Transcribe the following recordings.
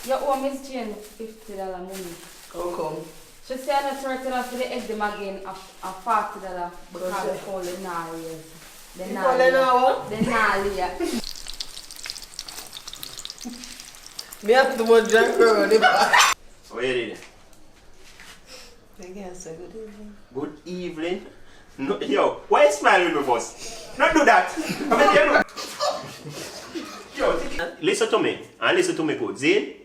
You owe Miss Jane $50 money. How come? She said I'm not turning off for the egg them again a $40 because they call it Narias. The Nalia. Me have too much drink on the back. What you did? Again, say good evening. Good evening. No, yo, why you smiling with us? Not do that. I mean, yo, listen to me. And listen to me good. Zane,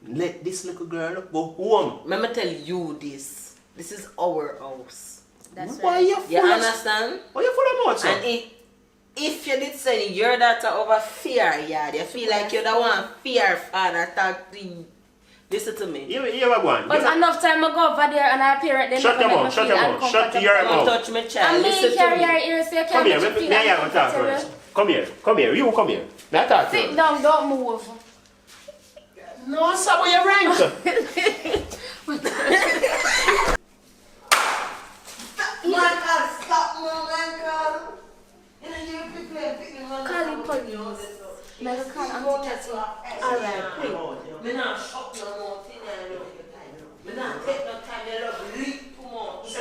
let this little girl go home. Let me tell you this. This is our house. That's Why right. you full You of... understand? Why you full of mouth, sir? And if you did say your daughter over fear, yeah, you feel like you're the one fear father talk to you. Listen to me. You have one. But enough time I go over there and I appear them. Shut your mouth, shut your mouth, shut your Don't mouth. touch me, child. And me Listen to carry me. your ears so you Come can't here, make you feel me and you talk uncomfortable. first. Come here, you come here. May I talk to Sit you? down, don't move. No, sir, but you're rank. Call him police. Like a call anti-tattoo. Alright, quick. Me not shut no more thing, I know. Me not take no time, you love leak too much.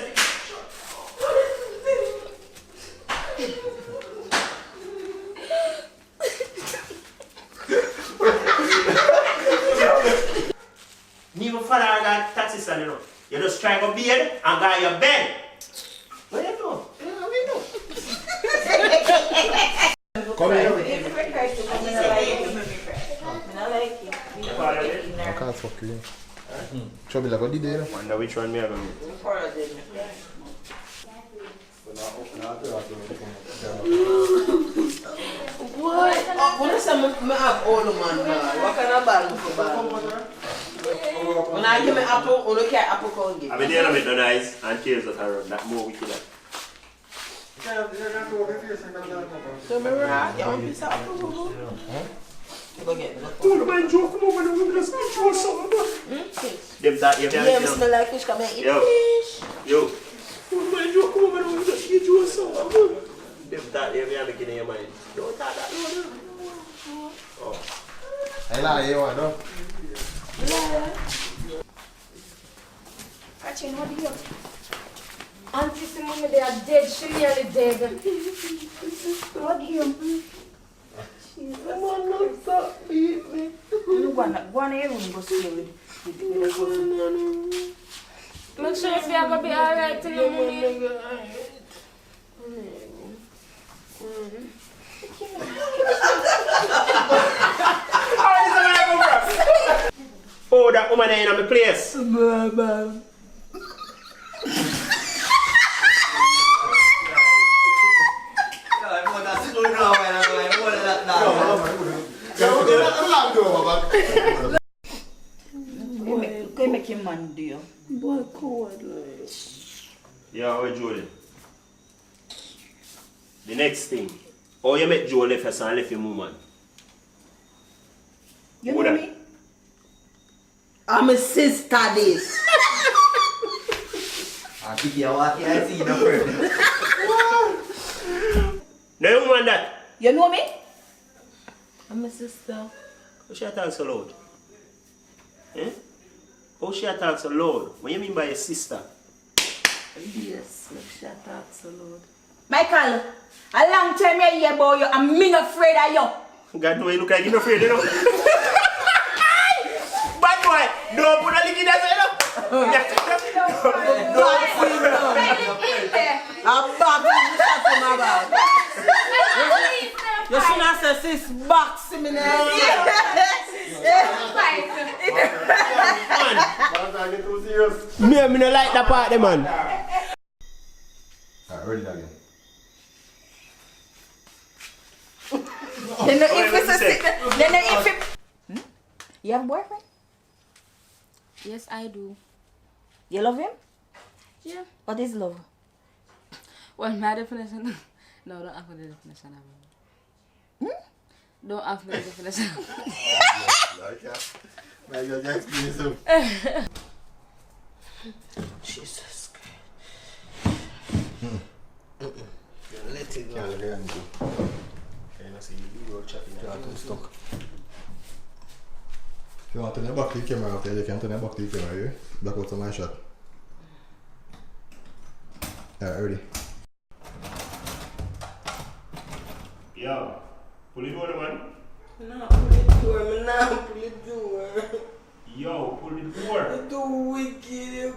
Never follow that taxi stand, you know. You just try to beard and got your bed. What you do? What you do? Come here. I can't fuck you. Show me like what did you know? Wonder which one me are going to What? When I say I have all the man now, what kind of bag for bag? When I give me apple, I don't care apple can give. I mean, they don't make no noise and tears that are that more wicked. So me right, you want piece of apple? Go get it. Oh, man, Joe, come over and let's get you something. Them that you can't Yeah, I smell like fish, come and eat Yo. fish. Yo. Oh, man, Joe, come over and let's get you something. Them that you can't make in your mind. Don't talk that, no. Oh. I lie, you want, no? Catching, what do you? Auntie Simone, they are dead. She nearly dead. What do you? Someone not stop beat me. You want to even go see with Make sure if you're going to be alright in the morning. Oh, that woman ain't in my place. Can make your man do you? Boy, cold like. Yeah, how you Jolie? The next thing. Oh, you met Joe left us and left your woman. You Who know that? me? I'm a sister this. I think you want to see the friend. No, you woman that. You know me? I'm a sister. How she talk so loud? Eh? How she talk so loud? What you mean by your sister? Yes, like she talk so loud. Michael, a long time you hear about you and me not afraid of you. God know you look like you're afraid, you know? Bad boy, don't put a lick in that, you know? I'm back with the shot in my bag. You should have said sis boxing me now. Me no like that part, man. Alright, ready again. You know if it's a secret. You know if it. You have a boyfriend? Yes, I do. You love him? Yeah. What is love? Well, my definition. No, don't ask for the definition of it. Don't ask for the definition. Now you just explain some. Jesus Christ. Let it go. Can't let it go. Can't see you do your chatting. Can't too stuck. You want to turn your back to the camera after you can turn your back to the camera, yeah? Back out to my shot. Alright, ready? Yo, pull it over, man. No, pull it door, man. Pull it door. Yo, pull it over. It's too wicked.